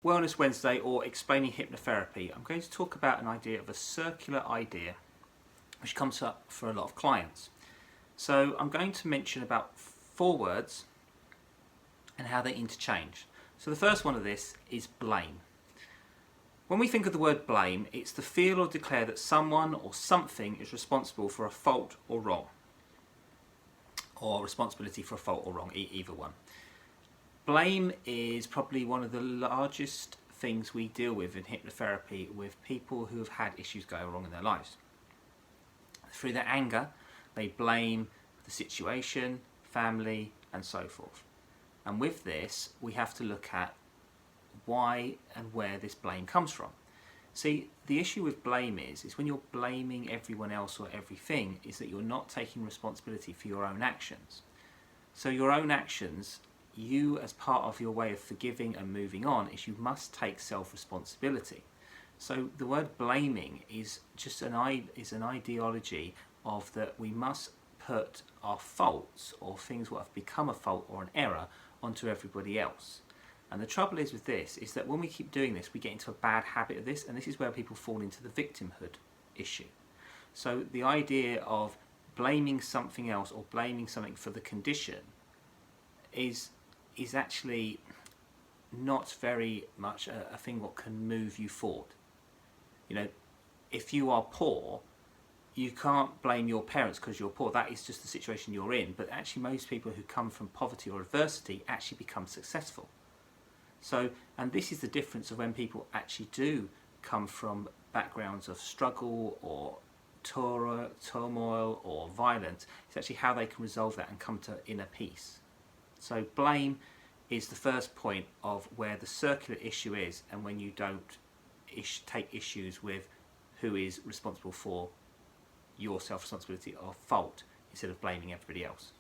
Wellness Wednesday, or explaining hypnotherapy, I'm going to talk about an idea of a circular idea which comes up for a lot of clients. So I'm going to mention about 4 words and how they interchange. So the first one of this is blame. When we think of the word blame, it's to feel or declare that someone or something is responsible for a fault or wrong, or responsibility for a fault or wrong, either one. Blame is probably one of the largest things we deal with in hypnotherapy with people who have had issues go wrong in their lives. Through their anger, they blame the situation, family, and so forth. And with this, we have to look at why and where this blame comes from. See, the issue with blame is when you're blaming everyone else or everything, is that you're not taking responsibility for your own actions. So your own actions, you as part of your way of forgiving and moving on, is you must take self-responsibility. So the word blaming is just an ideology of that we must put our faults or things what have become a fault or an error onto everybody else. And the trouble is with this is that when we keep doing this, we get into a bad habit of this, and this is where people fall into the victimhood issue. So the idea of blaming something else or blaming something for the condition is actually not very much a thing what can move you forward. You know, if you are poor, you can't blame your parents because you're poor. That is just the situation you're in. But actually most people who come from poverty or adversity actually become successful. So, and this is the difference of when people actually do come from backgrounds of struggle or turmoil or violence. It's actually how they can resolve that and come to inner peace. So blame is the first point of where the circular issue is, and when you don't take issues with who is responsible for your self-responsibility or fault instead of blaming everybody else.